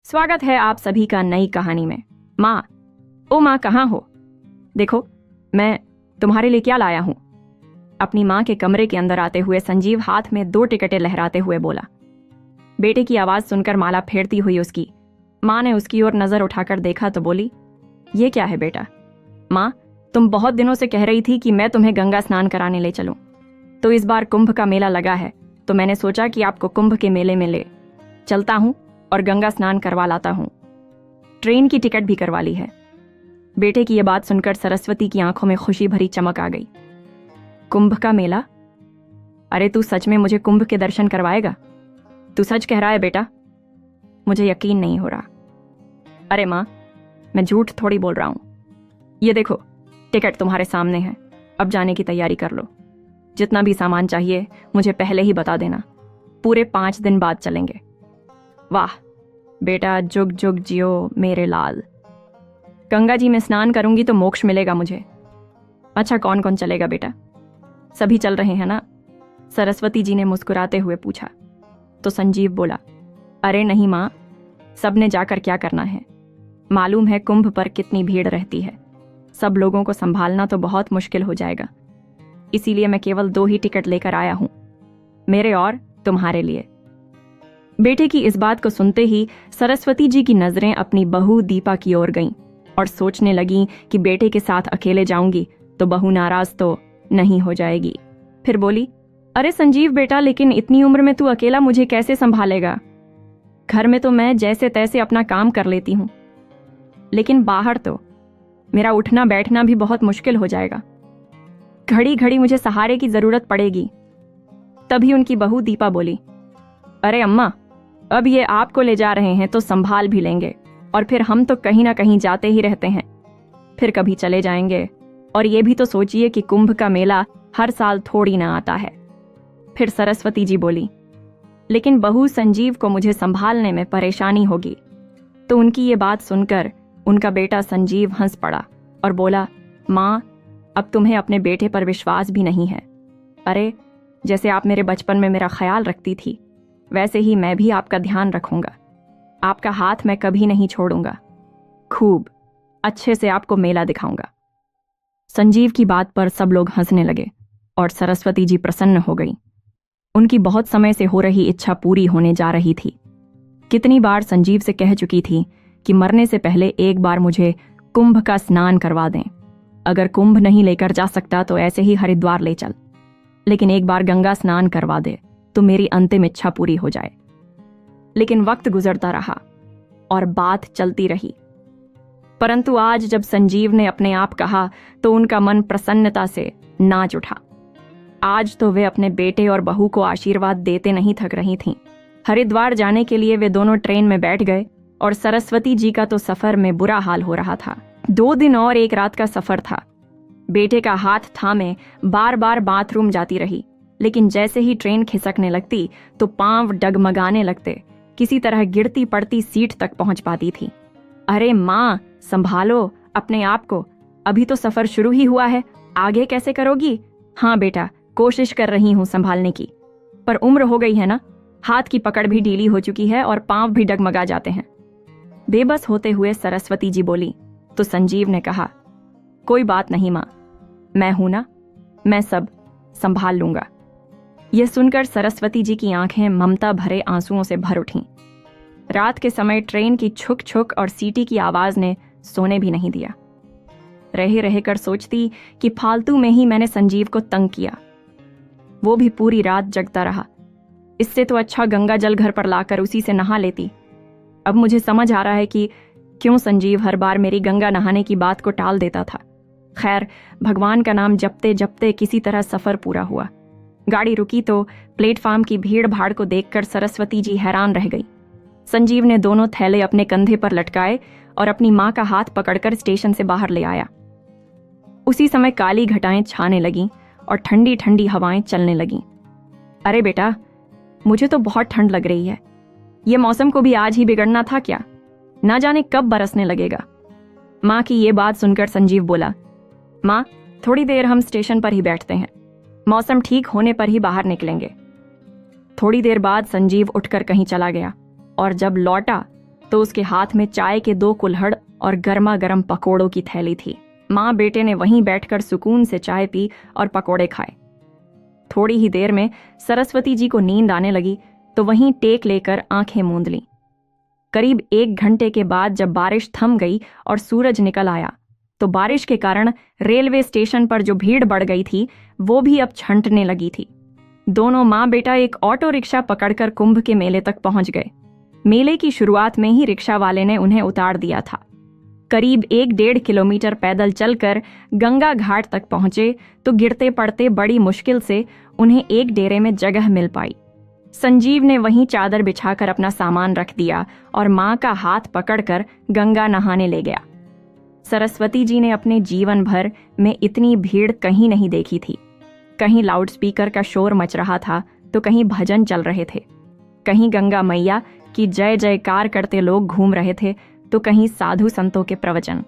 स्वागत है आप सभी का नई कहानी में। माँ, ओ माँ कहाँ हो? देखो मैं तुम्हारे लिए क्या लाया हूँ। अपनी माँ के कमरे के अंदर आते हुए संजीव हाथ में 2 टिकटें लहराते हुए बोला। बेटे की आवाज सुनकर माला फेरती हुई उसकी माँ ने उसकी ओर नजर उठाकर देखा तो बोली, ये क्या है बेटा? माँ, तुम बहुत दिनों से कह रही थी कि मैं तुम्हें गंगा स्नान कराने ले चलूं, तो इस बार कुंभ का मेला लगा है तो मैंने सोचा कि आपको कुंभ के मेले में ले चलता हूं और गंगा स्नान करवा लाता हूं। ट्रेन की टिकट भी करवा ली है। बेटे की यह बात सुनकर सरस्वती की आंखों में खुशी भरी चमक आ गई। कुंभ का मेला? अरे तू सच में मुझे कुंभ के दर्शन करवाएगा? तू सच कह रहा है बेटा? मुझे यकीन नहीं हो रहा। अरे माँ, मैं झूठ थोड़ी बोल रहा हूं। ये देखो, टिकट तुम्हारे सामने है। अब जाने की तैयारी कर लो। जितना भी सामान चाहिए मुझे पहले ही बता देना। पूरे 5 दिन बाद चलेंगे। वाह बेटा, जुग जुग जियो मेरे लाल। गंगा जी में स्नान करूंगी तो मोक्ष मिलेगा मुझे। अच्छा, कौन कौन चलेगा बेटा? सभी चल रहे हैं ना? सरस्वती जी ने मुस्कुराते हुए पूछा। तो संजीव बोला, अरे नहीं माँ, सबने जाकर क्या करना है? मालूम है कुंभ पर कितनी भीड़ रहती है। सब लोगों को संभालना तो बहुत मुश्किल हो जाएगा। इसीलिए मैं केवल 2 ही टिकट लेकर आया हूं, मेरे और तुम्हारे लिए। बेटे की इस बात को सुनते ही सरस्वती जी की नजरें अपनी बहू दीपा की ओर गईं और सोचने लगीं कि बेटे के साथ अकेले जाऊंगी तो बहू नाराज तो नहीं हो जाएगी। फिर बोली, अरे संजीव बेटा, लेकिन इतनी उम्र में तू अकेला मुझे कैसे संभालेगा? घर में तो मैं जैसे तैसे अपना काम कर लेती हूं, लेकिन बाहर तो मेरा उठना बैठना भी बहुत मुश्किल हो जाएगा। घड़ी घड़ी मुझे सहारे की जरूरत पड़ेगी। तभी उनकी बहू दीपा बोली, अरे अम्मा, अब ये आपको ले जा रहे हैं तो संभाल भी लेंगे, और फिर हम तो कहीं ना कहीं जाते ही रहते हैं, फिर कभी चले जाएंगे। और ये भी तो सोचिए कि कुंभ का मेला हर साल थोड़ी ना आता है। फिर सरस्वती जी बोली, लेकिन बहू संजीव को मुझे संभालने में परेशानी होगी। तो उनकी ये बात सुनकर उनका बेटा संजीव हंस पड़ा और बोला, माँ, अब तुम्हें अपने बेटे पर विश्वास भी नहीं है। अरे जैसे आप मेरे बचपन में मेरा ख्याल रखती थी, वैसे ही मैं भी आपका ध्यान रखूंगा। आपका हाथ मैं कभी नहीं छोड़ूंगा। खूब अच्छे से आपको मेला दिखाऊंगा। संजीव की बात पर सब लोग हंसने लगे और सरस्वती जी प्रसन्न हो गई। उनकी बहुत समय से हो रही इच्छा पूरी होने जा रही थी। कितनी बार संजीव से कह चुकी थी कि मरने से पहले एक बार मुझे कुंभ का स्नान करवा दें। अगर कुंभ नहीं लेकर जा सकता तो ऐसे ही हरिद्वार ले चल, लेकिन एक बार गंगा स्नान करवा दे तो मेरी अंतिम इच्छा पूरी हो जाए। लेकिन वक्त गुजरता रहा और बात चलती रही, परंतु आज जब संजीव ने अपने आप कहा तो उनका मन प्रसन्नता से नाच उठा। आज तो वे अपने बेटे और बहू को आशीर्वाद देते नहीं थक रही थीं। हरिद्वार जाने के लिए वे दोनों ट्रेन में बैठ गए और सरस्वती जी का तो सफर में बुरा हाल हो रहा था। 2 दिन और 1 रात का सफर था। बेटे का हाथ थामे बार बार बाथरूम जाती रही, लेकिन जैसे ही ट्रेन खिसकने लगती तो पांव डगमगाने लगते। किसी तरह गिरती पड़ती सीट तक पहुंच पाती थी। अरे माँ, संभालो अपने आप को, अभी तो सफर शुरू ही हुआ है, आगे कैसे करोगी? हाँ बेटा, कोशिश कर रही हूँ संभालने की, पर उम्र हो गई है ना, हाथ की पकड़ भी ढीली हो चुकी है और पांव भी डगमगा जाते हैं। बेबस होते हुए सरस्वती जी बोली तो संजीव ने कहा, कोई बात नहीं माँ, मैं हूं ना, मैं सब संभाल लूंगा। यह सुनकर सरस्वती जी की आंखें ममता भरे आंसुओं से भर उठीं। रात के समय ट्रेन की छुक छुक और सीटी की आवाज ने सोने भी नहीं दिया। रह रहकर सोचती कि फालतू में ही मैंने संजीव को तंग किया, वो भी पूरी रात जगता रहा। इससे तो अच्छा गंगा जल घर पर लाकर उसी से नहा लेती। अब मुझे समझ आ रहा है कि क्यों संजीव हर बार मेरी गंगा नहाने की बात को टाल देता था। खैर, भगवान का नाम जपते जपते किसी तरह सफर पूरा हुआ। गाड़ी रुकी तो प्लेटफार्म की भीड़ भाड़ को देखकर सरस्वती जी हैरान रह गई। संजीव ने दोनों थैले अपने कंधे पर लटकाए और अपनी माँ का हाथ पकड़कर स्टेशन से बाहर ले आया। उसी समय काली घटाएं छाने लगीं और ठंडी ठंडी हवाएं चलने लगीं। अरे बेटा, मुझे तो बहुत ठंड लग रही है। ये मौसम को भी आज ही बिगड़ना था क्या? ना जाने कब बरसने लगेगा। माँ की ये बात सुनकर संजीव बोला, माँ, थोड़ी देर हम स्टेशन पर ही बैठते हैं, मौसम ठीक होने पर ही बाहर निकलेंगे। थोड़ी देर बाद संजीव उठकर कहीं चला गया और जब लौटा तो उसके हाथ में चाय के 2 कुल्हड़ और गर्मा गर्म पकोड़ों की थैली थी। माँ बेटे ने वहीं बैठकर सुकून से चाय पी और पकोड़े खाए। थोड़ी ही देर में सरस्वती जी को नींद आने लगी तो वहीं टेक लेकर आंखें मूंद लीं। करीब 1 घंटे के बाद जब बारिश थम गई और सूरज निकल आया तो बारिश के कारण रेलवे स्टेशन पर जो भीड़ बढ़ गई थी वो भी अब छंटने लगी थी। दोनों माँ बेटा एक ऑटो रिक्शा पकड़कर कुंभ के मेले तक पहुंच गए। मेले की शुरुआत में ही रिक्शा वाले ने उन्हें उतार दिया था। करीब 1-1.5 किलोमीटर पैदल चलकर गंगा घाट तक पहुंचे तो गिरते पड़ते बड़ी मुश्किल से उन्हें एक डेरे में जगह मिल पाई। संजीव ने वहीं चादर बिछाकर अपना सामान रख दिया और माँ का हाथ पकड़कर गंगा नहाने ले गया। सरस्वती जी ने अपने जीवन भर में इतनी भीड़ कहीं नहीं देखी थी। कहीं लाउडस्पीकर का शोर मच रहा था तो कहीं भजन चल रहे थे, कहीं गंगा मैया की जय जयकार करते लोग घूम रहे थे तो कहीं साधु संतों के प्रवचन।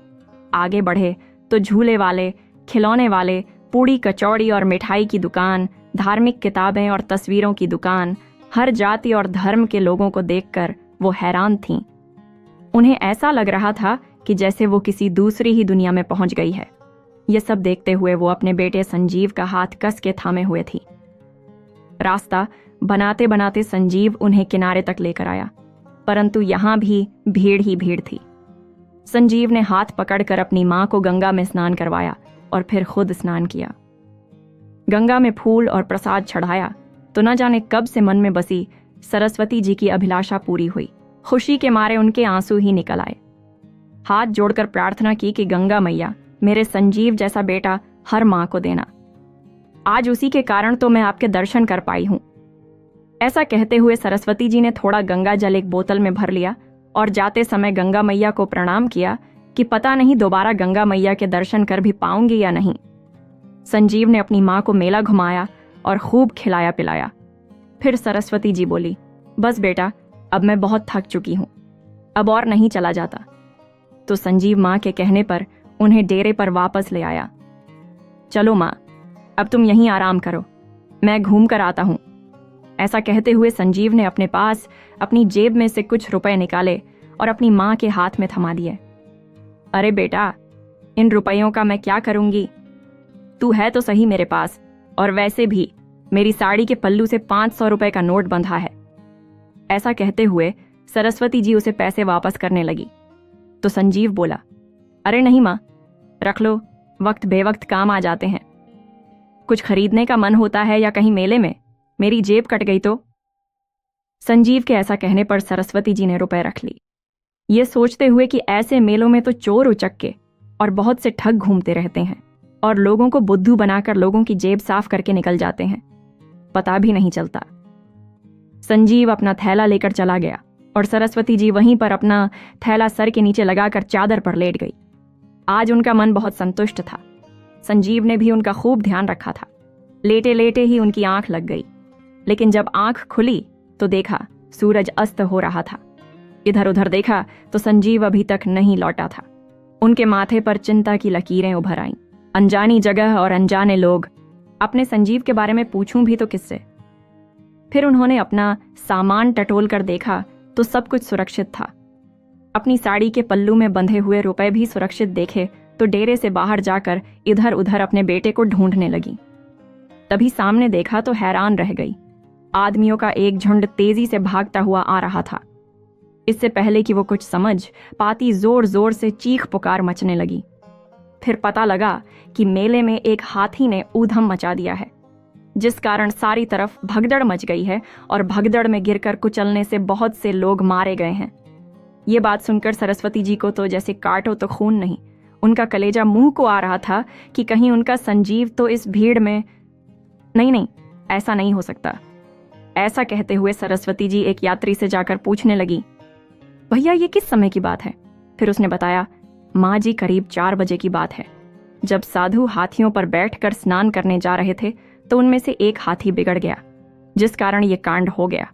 आगे बढ़े तो झूले वाले, खिलौने वाले, पूड़ी कचौड़ी और मिठाई की दुकान, धार्मिक किताबें और तस्वीरों की दुकान, हर जाति और धर्म के लोगों को देखकर वो हैरान थीं। उन्हें ऐसा लग रहा था कि जैसे वो किसी दूसरी ही दुनिया में पहुंच गई है। ये सब देखते हुए वो अपने बेटे संजीव का हाथ कस के थामे हुए थी। रास्ता बनाते बनाते संजीव उन्हें किनारे तक लेकर आया, परंतु यहां भी भीड़ ही भीड़ थी। संजीव ने हाथ पकड़कर अपनी मां को गंगा में स्नान करवाया और फिर खुद स्नान किया। गंगा में फूल और प्रसाद चढ़ाया तो न जाने कब से मन में बसी सरस्वती जी की अभिलाषा पूरी हुई। खुशी के मारे उनके आंसू ही निकल आए। हाथ जोड़कर प्रार्थना की कि गंगा मैया मेरे संजीव जैसा बेटा हर मां को देना। आज उसी के कारण तो मैं आपके दर्शन कर पाई हूं। ऐसा कहते हुए सरस्वती जी ने थोड़ा गंगा जल एक बोतल में भर लिया और जाते समय गंगा मैया को प्रणाम किया कि पता नहीं दोबारा गंगा मैया के दर्शन कर भी पाऊंगी या नहीं। संजीव ने अपनी मां को मेला घुमाया और खूब खिलाया पिलाया। फिर सरस्वती जी बोली, बस बेटा अब मैं बहुत थक चुकी हूं, अब और नहीं चला जाता। तो संजीव मां के कहने पर उन्हें डेरे पर वापस ले आया। चलो मां, अब तुम यहीं आराम करो, मैं घूम कर आता हूं। ऐसा कहते हुए संजीव ने अपने पास अपनी जेब में से कुछ रुपए निकाले और अपनी मां के हाथ में थमा दिए। अरे बेटा, इन रुपयों का मैं क्या करूंगी? तू है तो सही मेरे पास, और वैसे भी मेरी साड़ी के पल्लू से 500 रुपए का नोट बंधा है। ऐसा कहते हुए सरस्वती जी उसे पैसे वापस करने लगी तो संजीव बोला, अरे नहीं मां, रख लो, वक्त बेवक्त काम आ जाते हैं। कुछ खरीदने का मन होता है या कहीं मेले में मेरी जेब कट गई तो। संजीव के ऐसा कहने पर सरस्वती जी ने रुपए रख ली, ये सोचते हुए कि ऐसे मेलों में तो चोर उचक्के और बहुत से ठग घूमते रहते हैं और लोगों को बुद्धू बनाकर लोगों की जेब साफ करके निकल जाते हैं, पता भी नहीं चलता। संजीव अपना थैला लेकर चला गया और सरस्वती जी वहीं पर अपना थैला सर के नीचे लगाकर चादर पर लेट गई। आज उनका मन बहुत संतुष्ट था। संजीव ने भी उनका खूब ध्यान रखा था। लेटे लेटे ही उनकी आंख लग गई, लेकिन जब आंख खुली तो देखा सूरज अस्त हो रहा था। इधर उधर देखा तो संजीव अभी तक नहीं लौटा था। उनके माथे पर चिंता की लकीरें उभर आईं। अनजानी जगह और अनजाने लोग, अपने संजीव के बारे में पूछूं भी तो किससे? फिर उन्होंने अपना सामान टटोल कर देखा तो सब कुछ सुरक्षित था। अपनी साड़ी के पल्लू में बंधे हुए रुपए भी सुरक्षित देखे तो डेरे से बाहर जाकर इधर उधर अपने बेटे को ढूंढने लगी। तभी सामने देखा तो हैरान रह गई। आदमियों का एक झुंड तेजी से भागता हुआ आ रहा था। इससे पहले कि वो कुछ समझ पाती जोर जोर से चीख पुकार मचने लगी। फिर पता लगा कि मेले में एक हाथी ने ऊधम मचा दिया है, जिस कारण सारी तरफ भगदड़ मच गई है और भगदड़ में गिरकर कुचलने से बहुत से लोग मारे गए हैं। ये बात सुनकर सरस्वती जी को तो जैसे काटो तो खून नहीं, उनका कलेजा मुंह को आ रहा था कि कहीं उनका संजीव तो इस भीड़ में। नहीं, ऐसा नहीं हो सकता। ऐसा कहते हुए सरस्वती जी एक यात्री से जाकर पूछने लगी, भैया ये किस समय की बात है? फिर उसने बताया, माँ जी करीब 4 बजे की बात है। जब साधु हाथियों पर बैठकर स्नान करने जा रहे थे तो उनमें से एक हाथी बिगड़ गया, जिस कारण ये कांड हो गया।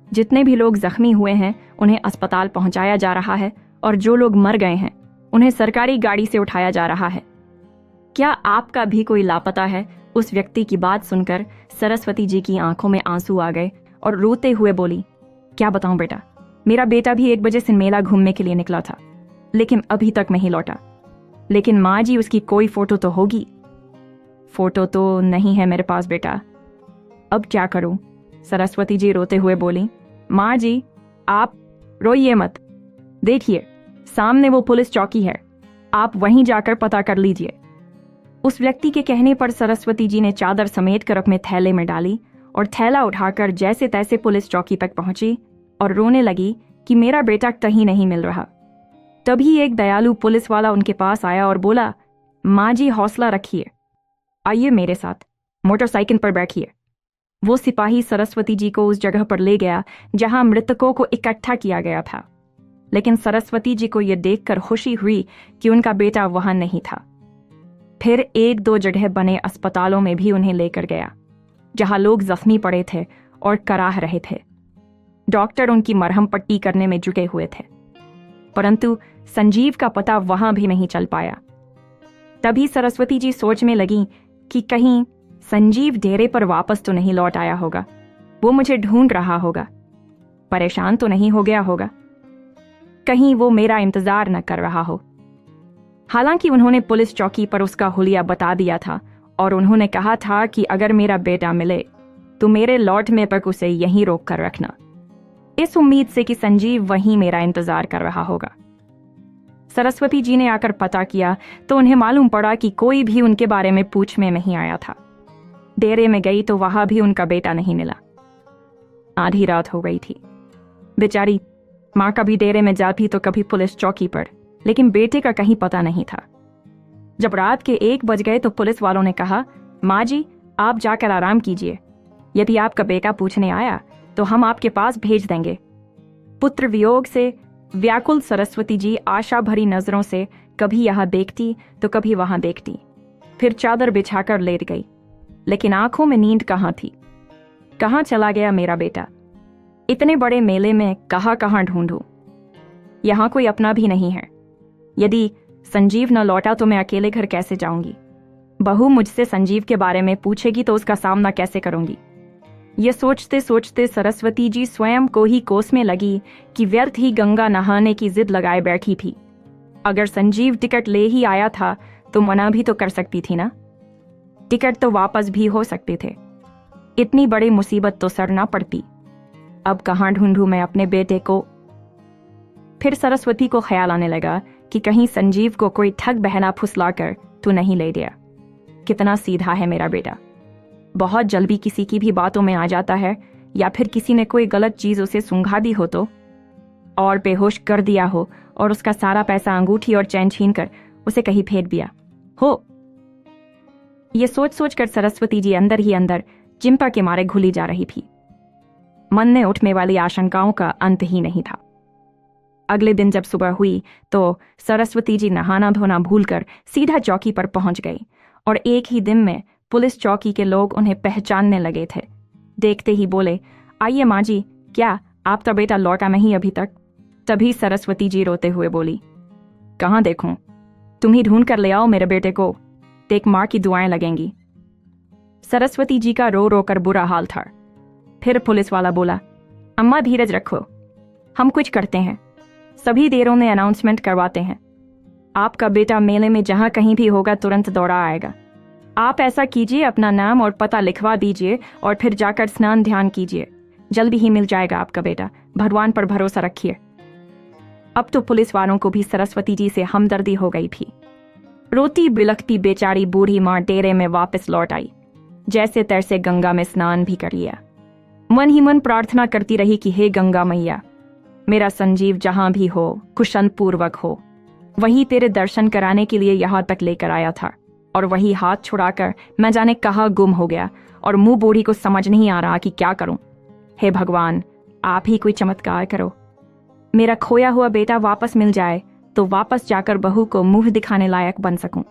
जितने भी लोग जख्मी हुए हैं उन्हें अस्पताल पहुंचाया जा रहा है और जो लोग मर गए हैं उन्हें सरकारी गाड़ी से उठाया जा रहा है। क्या आपका भी कोई लापता है? उस व्यक्ति की बात सुनकर सरस्वती जी की आंखों में आंसू आ गए और रोते हुए बोली, क्या बताऊं बेटा, मेरा बेटा भी 1 बजे सिनेमेला घूमने के लिए निकला था, लेकिन अभी तक नहीं लौटा। लेकिन माँ जी, उसकी कोई फोटो तो होगी। फोटो तो नहीं है मेरे पास बेटा। अब क्या करूं? सरस्वती जी रोते हुए बोली। माँ जी, आप रोइए मत। देखिए, सामने वो पुलिस चौकी है, आप वहीं जाकर पता कर लीजिए। उस व्यक्ति के कहने पर सरस्वती जी ने चादर समेट कर अपने थैले में डाली और थैला उठाकर जैसे तैसे पुलिस चौकी तक पहुंची और रोने लगी कि मेरा बेटा कहीं नहीं मिल रहा। तभी एक दयालु पुलिस वाला उनके पास आया और बोला, माँ जी हौसला रखिए, आइए मेरे साथ, मोटरसाइकिल पर बैठिए। वो सिपाही सरस्वती जी को उस जगह पर ले गया जहां मृतकों को इकट्ठा किया गया था। लेकिन सरस्वती जी को यह देखकर खुशी हुई कि उनका बेटा वहां नहीं था। फिर 1-2 जगह बने अस्पतालों में भी उन्हें लेकर गया, जहां लोग जख्मी पड़े थे और कराह रहे थे। डॉक्टर उनकी मरहम पट्टी करने में जुटे हुए थे, परंतु संजीव का पता वहां भी नहीं चल पाया। तभी सरस्वती जी सोच में लगी कि कहीं संजीव डेरे पर वापस तो नहीं लौट आया होगा, वो मुझे ढूंढ रहा होगा, परेशान तो नहीं हो गया होगा, कहीं वो मेरा इंतजार न कर रहा हो। हालांकि उन्होंने पुलिस चौकी पर उसका हुलिया बता दिया था और उन्होंने कहा था कि अगर मेरा बेटा मिले तो मेरे लौटने तक उसे यहीं रोक कर रखना, इस उम्मीद से कि संजीव वहीं मेरा इंतजार कर रहा होगा। सरस्वती जी ने आकर पता किया तो उन्हें मालूम पड़ा कि कोई भी उनके बारे में पूछने नहीं आया था। डेरे में गई तो वहां भी उनका बेटा नहीं मिला। आधी रात हो गई थी। बेचारी माँ कभी डेरे में जाती तो कभी पुलिस चौकी पर, लेकिन बेटे का कहीं पता नहीं था। जब रात के 1 बज गए तो पुलिस वालों ने कहा, माँ जी आप जाकर आराम कीजिए, यदि आपका बेटा पूछने आया तो हम आपके पास भेज देंगे। पुत्र वियोग से व्याकुल सरस्वती जी आशा भरी नजरों से कभी यहाँ देखती तो कभी वहां देखती, फिर चादर बिछाकर लेट गई। लेकिन आंखों में नींद कहाँ थी। कहाँ चला गया मेरा बेटा? इतने बड़े मेले में कहाँ ढूंढूं? यहाँ कोई अपना भी नहीं है। यदि संजीव न लौटा तो मैं अकेले घर कैसे जाऊंगी? बहू मुझसे संजीव के बारे में पूछेगी तो उसका सामना कैसे करूंगी? ये सोचते सोचते सरस्वती जी स्वयं को ही कोसने लगी कि व्यर्थ ही गंगा नहाने की जिद लगाए बैठी थी। अगर संजीव टिकट ले ही आया था तो मना भी तो कर सकती थी ना। टिकट तो वापस भी हो सकते थे। इतनी बड़ी मुसीबत तो सर ना पड़ती। अब कहाँ ढूंढूं मैं अपने बेटे को? फिर सरस्वती को ख्याल आने लगा कि कहीं संजीव को कोई ठग बहना फुसलाकर तो नहीं ले दिया। कितना सीधा है मेरा बेटा, बहुत जल्दी किसी की भी बातों में आ जाता है, या फिर किसी ने कोई गलत चीज उसे सूंघा दी हो तो, और बेहोश कर दिया हो और उसका सारा पैसा अंगूठी और चैन छीन कर उसे कहीं फेंक दिया हो। ये सोच सोच कर सरस्वती जी अंदर ही अंदर चिंता के मारे घुली जा रही थी। मन में उठने वाली आशंकाओं का अंत ही नहीं था। अगले दिन जब सुबह हुई तो सरस्वती जी नहाना धोना भूलकर सीधा चौकी पर पहुंच गई और एक ही दिन में पुलिस चौकी के लोग उन्हें पहचानने लगे थे। देखते ही बोले, आइए माँ जी, क्या आपका बेटा लौटा नहीं अभी तक? तभी सरस्वती जी रोते हुए बोली, कहाँ देखूं? तुम ही ढूंढ कर ले आओ मेरे बेटे को, देख माँ की दुआएं लगेंगी। सरस्वती जी का रो रो कर बुरा हाल था। फिर पुलिस वाला बोला, अम्मा धीरज रखो, हम कुछ करते हैं। सभी देरों में अनाउंसमेंट करवाते हैं। आपका बेटा मेले में जहां कहीं भी होगा तुरंत दौड़ा आएगा। आप ऐसा कीजिए, अपना नाम और पता लिखवा दीजिए और फिर जाकर स्नान ध्यान कीजिए, जल्दी ही मिल जाएगा आपका बेटा, भगवान पर भरोसा रखिए। अब तो पुलिस वालों को भी सरस्वती जी से हमदर्दी हो गई थी। रोती बिलखती बेचारी बूढ़ी माँ डेरे में वापस लौट आई। जैसे तैसे गंगा में स्नान भी कर लिया। मन ही मन प्रार्थना करती रही कि हे गंगा मैया, मेरा संजीव जहां भी हो कुशन पूर्वक हो। वही तेरे दर्शन कराने के लिए यहां तक लेकर आया था और वही हाथ छुड़ाकर मैं जाने कहाँ गुम हो गया और मुंह बूढ़ी को समझ नहीं आ रहा कि क्या करूं। हे भगवान, आप ही कोई चमत्कार करो, मेरा खोया हुआ बेटा वापस मिल जाए तो वापस जाकर बहू को मुंह दिखाने लायक बन सकूं।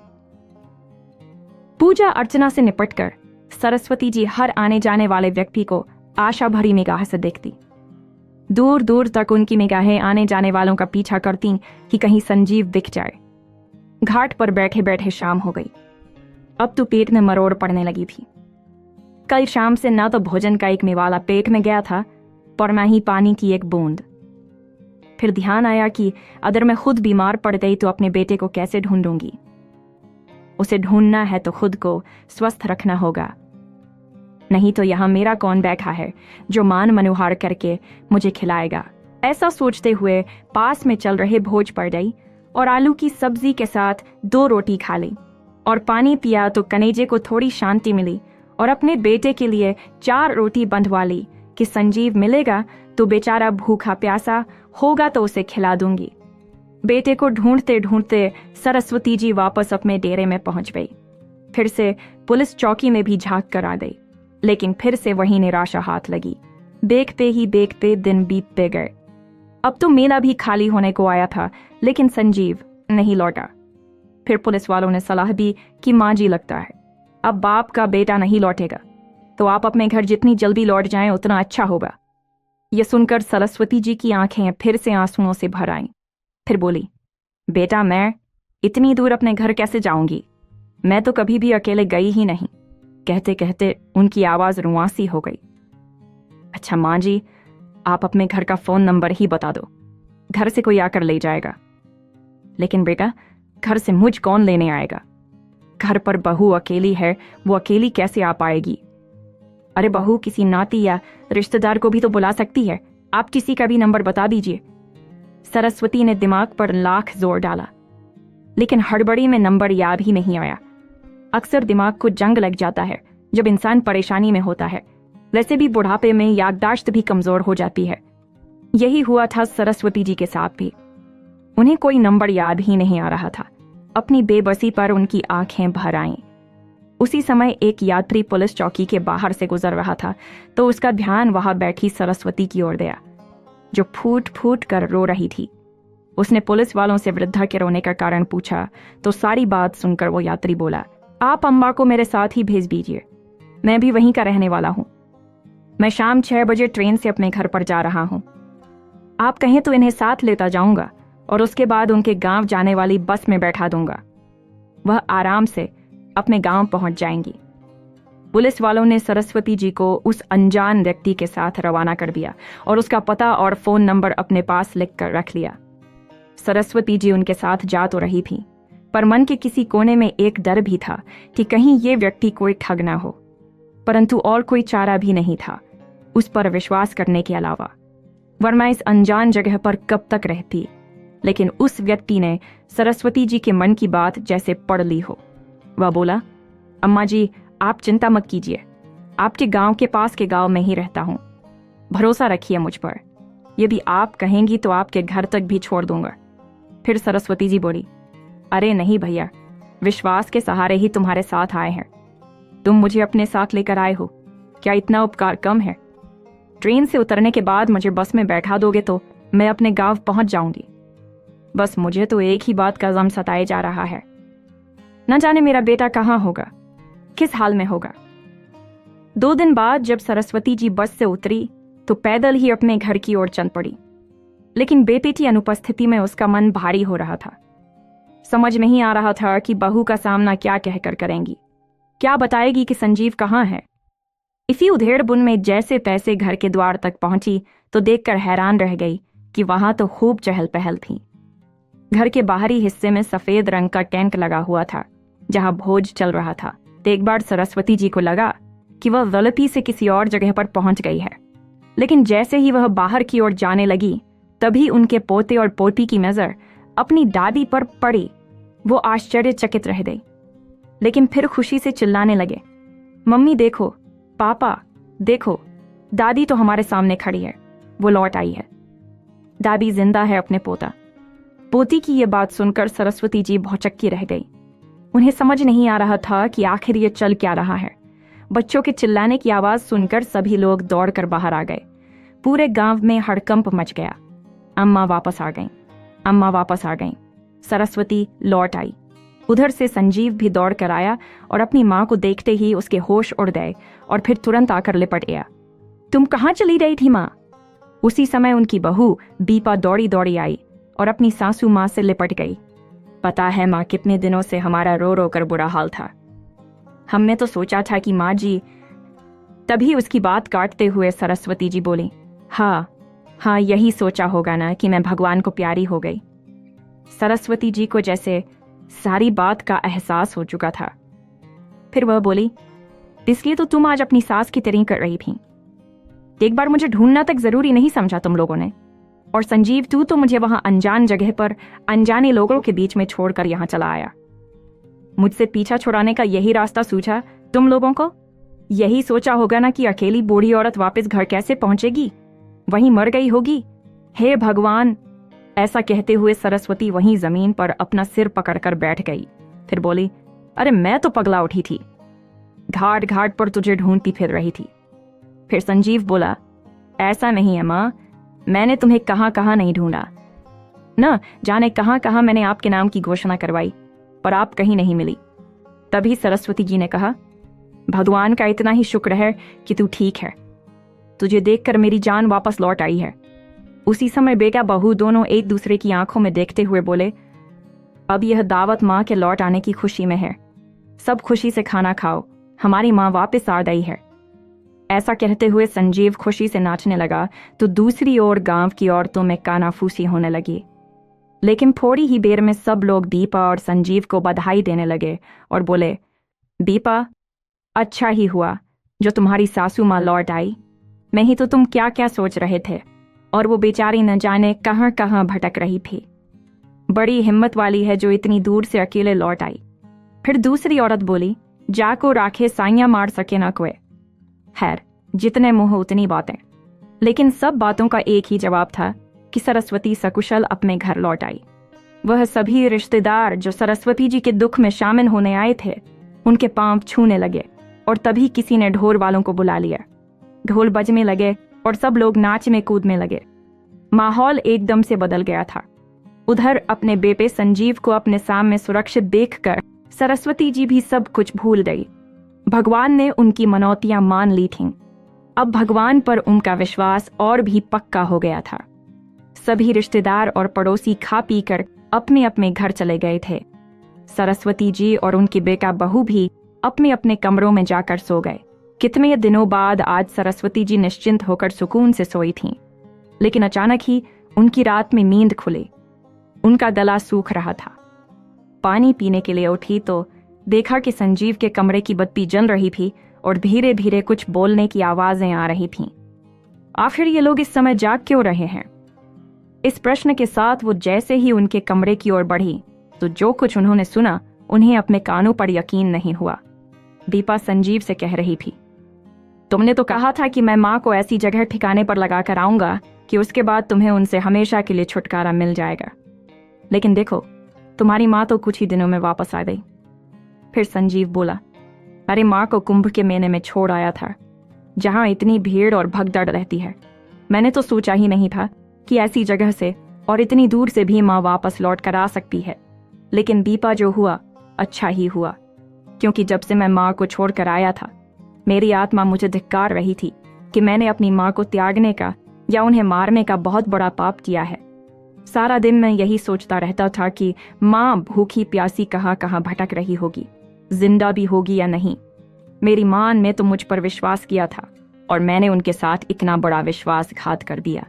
पूजा अर्चना से निपटकर सरस्वती जी हर आने जाने वाले व्यक्ति को आशा भरी निगाह से देखती। दूर दूर तक उनकी निगाहें आने जाने वालों का पीछा करती कि कहीं संजीव दिख जाए। घाट पर बैठे बैठे शाम हो गई। अब तो पेट में मरोड़ पड़ने लगी थी। कल शाम से ना तो भोजन का एक निवाला पेट में गया था, पर ना ही पानी की एक बूंद। फिर ध्यान आया कि अगर मैं खुद बीमार पड़ गई तो अपने बेटे को कैसे ढूंढूंगी। उसे ढूंढना है तो खुद को स्वस्थ रखना होगा, नहीं तो यहां मेरा कौन बैठा है जो मान मनोहार करके मुझे खिलाएगा। ऐसा सोचते हुए पास में चल रहे भोज पर गई और आलू की सब्जी के साथ 2 रोटी खा ली और पानी पिया तो कनेजे को थोड़ी शांति मिली और अपने बेटे के लिए 4 रोटी बंधवा ली कि संजीव मिलेगा तो बेचारा भूखा प्यासा होगा तो उसे खिला दूंगी। बेटे को ढूंढते ढूंढते सरस्वती जी वापस अपने डेरे में पहुंच गई। फिर से पुलिस चौकी में भी झांक कर आ गई, लेकिन फिर से वही निराशा हाथ लगी। देखते दिन बीतते गए। अब तो मेला भी खाली होने को आया था, लेकिन संजीव नहीं लौटा। फिर पुलिस वालों ने सलाह दी कि माँ जी लगता है अब बाप का बेटा नहीं लौटेगा, तो आप अपने घर जितनी जल्दी लौट जाएं उतना अच्छा होगा। यह सुनकर सरस्वती जी की आंखें फिर से आंसुओं से भर आईं। फिर बोली, बेटा मैं इतनी दूर अपने घर कैसे जाऊंगी? मैं तो कभी भी अकेले गई ही नहीं। कहते कहते उनकी आवाज रुआंसी हो गई। अच्छा माँ जी, आप अपने घर का फोन नंबर ही बता दो, घर से कोई आकर ले जाएगा। लेकिन बेटा, घर से मुझ कौन लेने आएगा? घर पर बहू अकेली है, वो अकेली कैसे आ पाएगी? अरे बहू किसी नाती या रिश्तेदार को भी तो बुला सकती है, आप किसी का भी नंबर बता दीजिए। सरस्वती ने दिमाग पर लाख जोर डाला, लेकिन हड़बड़ी में नंबर याद ही नहीं आया। अक्सर दिमाग को जंग लग जाता है जब इंसान परेशानी में होता है। वैसे भी बुढ़ापे में याददाश्त भी कमजोर हो जाती है। यही हुआ था सरस्वती जी के साथ भी। उन्हें कोई नंबर याद ही नहीं आ रहा था। अपनी बेबसी पर उनकी आंखें भर आईं। उसी समय एक यात्री पुलिस चौकी के बाहर से गुजर रहा था, तो उसका ध्यान वहां बैठी सरस्वती की ओर गया, जो फूट फूट कर रो रही थी। उसने पुलिस वालों से वृद्धा के रोने का कारण पूछा, तो सारी बात सुनकर वो यात्री बोला, आप अम्मा को मेरे साथ ही भेज दीजिए, मैं भी वहीं का रहने वाला हूं। मैं शाम 6 बजे ट्रेन से अपने घर पर जा रहा हूं। आप कहें तो इन्हें साथ लेता जाऊंगा और उसके बाद उनके गांव जाने वाली बस में बैठा दूंगा। वह आराम से अपने गांव पहुंच जाएंगी। पुलिस वालों ने सरस्वती जी को उस अनजान व्यक्ति के साथ रवाना कर दिया और उसका पता और फोन नंबर अपने पास लिख कर रख लिया। सरस्वती जी उनके साथ जा तो रही थी, पर मन के किसी कोने में एक डर भी था कि कहीं ये व्यक्ति कोई ठग ना हो। परंतु और कोई चारा भी नहीं था उस पर विश्वास करने के अलावा, वरना इस अनजान जगह पर कब तक रहती। लेकिन उस व्यक्ति ने सरस्वती जी के मन की बात जैसे पढ़ ली हो। वह बोला, अम्मा जी आप चिंता मत कीजिए, आपके गांव के पास के गांव में ही रहता हूं, भरोसा रखिए मुझ पर। यदि आप कहेंगी तो आपके घर तक भी छोड़ दूंगा। फिर सरस्वती जी बोली, अरे नहीं भैया, विश्वास के सहारे ही तुम्हारे साथ आए हैं। तुम मुझे अपने साथ लेकर आए हो, क्या इतना उपकार कम है? ट्रेन से उतरने के बाद मुझे बस में बैठा दोगे तो मैं अपने गांव पहुंच जाऊंगी। बस मुझे तो एक ही बात का गम सताए जा रहा है, न जाने मेरा बेटा कहाँ होगा, किस हाल में होगा। 2 दिन बाद जब सरस्वती जी बस से उतरी तो पैदल ही अपने घर की ओर चल पड़ी। लेकिन बेटे की अनुपस्थिति में उसका मन भारी हो रहा था। समझ नहीं आ रहा था कि बहू का सामना क्या कहकर करेंगी, क्या बताएगी कि संजीव कहाँ है। इसी उधेड़-बुन में जैसे तैसे घर के द्वार तक पहुंची तो देखकर हैरान रह गई कि वहां तो खूब चहल पहल थी। घर के बाहरी हिस्से में सफेद रंग का टेंट लगा हुआ था जहां भोज चल रहा था। एक बार सरस्वती जी को लगा कि वह गलती से किसी और जगह पर पहुंच गई है, लेकिन जैसे ही वह बाहर की ओर जाने लगी तभी उनके पोते और पोती की नजर अपनी दादी पर पड़ी। वो आश्चर्यचकित रह गई, लेकिन फिर खुशी से चिल्लाने लगे, मम्मी देखो, पापा देखो, दादी तो हमारे सामने खड़ी है, वो लौट आई है। दादी जिंदा है अपने पोता। पोती की ये बात सुनकर सरस्वती जी भौचक्की रह गई। उन्हें समझ नहीं आ रहा था कि आखिर ये चल क्या रहा है। बच्चों के चिल्लाने की आवाज सुनकर सभी लोग दौड़कर बाहर आ गए। पूरे गांव में हड़कंप मच गया। अम्मा वापस आ गईं, अम्मा वापस आ गईं। सरस्वती लौट आई। उधर से संजीव भी दौड़ कर आया और अपनी माँ को देखते ही उसके होश उड़ गए और फिर तुरंत आकर लिपट गया। तुम कहाँ चली रही थी माँ? उसी समय उनकी बहू दीपा दौड़ी दौड़ी आई और अपनी सासू माँ से लिपट गई। पता है माँ, कितने दिनों से हमारा रो रो कर बुरा हाल था। हमने तो सोचा था कि माँ जी। तभी उसकी बात काटते हुए सरस्वती जी बोली, हाँ हाँ, यही सोचा होगा ना कि मैं भगवान को प्यारी हो गई। सरस्वती जी को जैसे सारी बात का एहसास हो चुका था। फिर वह बोली, इसलिए तो तुम आज अपनी सास की तरह कर रही थी। एक बार मुझे ढूंढना तक जरूरी नहीं समझा तुम लोगों ने। और संजीव, तू तो मुझे वहां अनजान जगह पर अनजाने लोगों के बीच में छोड़कर यहां चला आया। मुझसे पीछा छुड़ाने का यही रास्ता सूझा तुम लोगों को? यही सोचा होगा ना कि अकेली बूढ़ी औरत वापस घर कैसे पहुंचेगी, वहीं मर गई होगी। हे भगवान! ऐसा कहते हुए सरस्वती वहीं जमीन पर अपना सिर पकड़कर बैठ गई। फिर बोली, अरे मैं तो पगला उठी थी, घाट घाट पर तुझे ढूंढती फिर रही थी। फिर संजीव बोला, ऐसा नहीं है माँ, मैंने तुम्हें कहां कहां नहीं ढूंढा न जाने कहां कहां मैंने आपके नाम की घोषणा करवाई, पर आप कहीं नहीं मिली। तभी सरस्वती जी ने कहा, भगवान का इतना ही शुक्र है कि तू ठीक है। तुझे देखकर मेरी जान वापस लौट आई है। उसी समय बेटा बहू दोनों एक दूसरे की आंखों में देखते हुए बोले, अब यह दावत माँ के लौट आने की खुशी में है। सब खुशी से खाना खाओ, हमारी माँ वापस आ गई है। ऐसा कहते हुए संजीव खुशी से नाचने लगा तो दूसरी ओर गांव की औरतों में कानाफूसी होने लगी। लेकिन थोड़ी ही देर में सब लोग दीपा और संजीव को बधाई देने लगे और बोले, दीपा, अच्छा ही हुआ जो तुम्हारी सासू माँ लौट आई। मैं ही तो तुम क्या क्या सोच रहे थे, और वो बेचारी न जाने कहां कहां भटक रही थी। बड़ी हिम्मत वाली है जो इतनी दूर से अकेले लौट आई। फिर दूसरी औरत बोली, जाको राखे साइयां मार सके ना कोई। खैर, जितने मुंह उतनी बातें। लेकिन सब बातों का एक ही जवाब था कि सरस्वती सकुशल अपने घर लौट आई। वह सभी रिश्तेदार जो सरस्वती जी के दुख में शामिल होने आए थे, उनके पांव छूने लगे और तभी किसी ने ढोल वालों को बुला लिया। ढोल बजने लगे और सब लोग नाचने कूदने लगे। माहौल एकदम से बदल गया था। उधर अपने बेटे संजीव को अपने सामने सुरक्षित देखकर सरस्वती जी भी सब कुछ भूल गई। भगवान ने उनकी मनौतियां मान ली थीं। अब भगवान पर उनका विश्वास और भी पक्का हो गया था। सभी रिश्तेदार और पड़ोसी खा पी कर अपने अपने घर चले गए थे। सरस्वती जी और उनकी बेटा बहू भी अपने अपने कमरों में जाकर सो गए। कितने दिनों बाद आज सरस्वती जी निश्चिंत होकर सुकून से सोई थीं। लेकिन अचानक ही उनकी रात में नींद खुली। उनका गला सूख रहा था। पानी पीने के लिए उठी तो देखा कि संजीव के कमरे की बत्ती जल रही थी और धीरे धीरे कुछ बोलने की आवाजें आ रही थीं। आखिर ये लोग इस समय जाग क्यों रहे हैं? इस प्रश्न के साथ वो जैसे ही उनके कमरे की ओर बढ़ी तो जो कुछ उन्होंने सुना उन्हें अपने कानों पर यकीन नहीं हुआ। दीपा संजीव से कह रही थी, तुमने तो कहा था कि मैं माँ को ऐसी जगह ठिकाने पर लगा कर आऊंगा कि उसके बाद तुम्हें उनसे हमेशा के लिए छुटकारा मिल जाएगा। लेकिन देखो, तुम्हारी माँ तो कुछ ही दिनों में वापस आ गई। फिर संजीव बोला, अरे माँ को कुंभ के मेले में छोड़ आया था, जहां इतनी भीड़ और भगदड़ रहती है। मैंने तो सोचा ही नहीं था कि ऐसी जगह से और इतनी दूर से भी माँ वापस लौट कर आ सकती है। लेकिन दीपा, जो हुआ अच्छा ही हुआ, क्योंकि जब से मैं माँ को छोड़कर आया था मेरी आत्मा मुझे धिक्कार रही थी कि मैंने अपनी माँ को त्यागने का या उन्हें मारने का बहुत बड़ा पाप किया है। सारा दिन मैं यही सोचता रहता था कि माँ भूखी प्यासी कहाँ कहाँ भटक रही होगी, जिंदा भी होगी या नहीं। मेरी माँ ने तो मुझ पर विश्वास किया था और मैंने उनके साथ इतना बड़ा विश्वासघात कर दिया।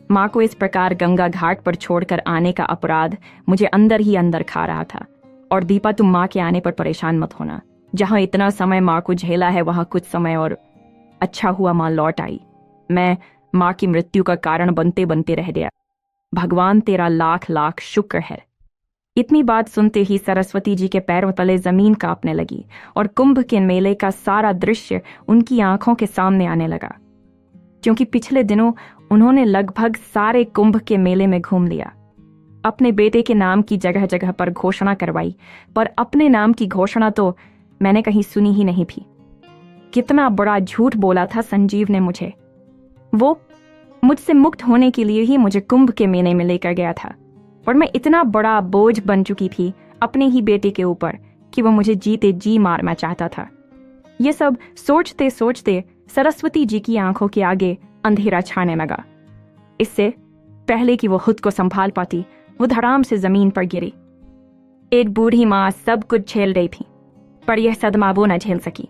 माँ को इस प्रकार गंगा घाट पर छोड़कर आने का अपराध मुझे अंदर ही अंदर खा रहा था। और दीपा, तुम माँ के आने पर परेशान मत होना। जहां इतना समय माँ को झेला है वहां कुछ समय और अच्छा हुआ माँ लौट आई। मैं माँ की मृत्यु का कारण बनते बनते रह गया। भगवान तेरा लाख लाख शुक्र है। इतनी बात सुनते ही सरस्वती जी के पैरों तले जमीन कांपने लगी और कुंभ के मेले का सारा दृश्य उनकी आंखों के सामने आने लगा। क्योंकि पिछले दिनों उन्होंने लगभग सारे कुंभ के मेले में घूम लिया। अपने बेटे के नाम की जगह जगह पर घोषणा करवाई, पर अपने नाम की घोषणा तो मैंने कहीं सुनी ही नहीं थी। कितना बड़ा झूठ बोला था संजीव ने मुझे। वो मुझसे मुक्त होने के लिए ही मुझे कुंभ के मेले में लेकर गया था, और मैं इतना बड़ा बोझ बन चुकी थी अपने ही बेटे के ऊपर कि वो मुझे जीते जी मारना चाहता था। ये सब सोचते सोचते सरस्वती जी की आंखों के आगे अंधेरा छाने लगा। इससे पहले कि वो खुद को संभाल पाती, वो धड़ाम से जमीन पर गिरी। एक बूढ़ी माँ सब कुछ झेल रही थी, पर यह सदमा वो न झेल सकी।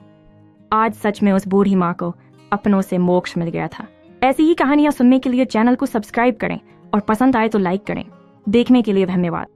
आज सच में उस बूढ़ी माँ को अपनों से मोक्ष मिल गया था। ऐसी ही कहानियां सुनने के लिए चैनल को सब्सक्राइब करें और पसंद आए तो लाइक करें। देखने के लिए धन्यवाद।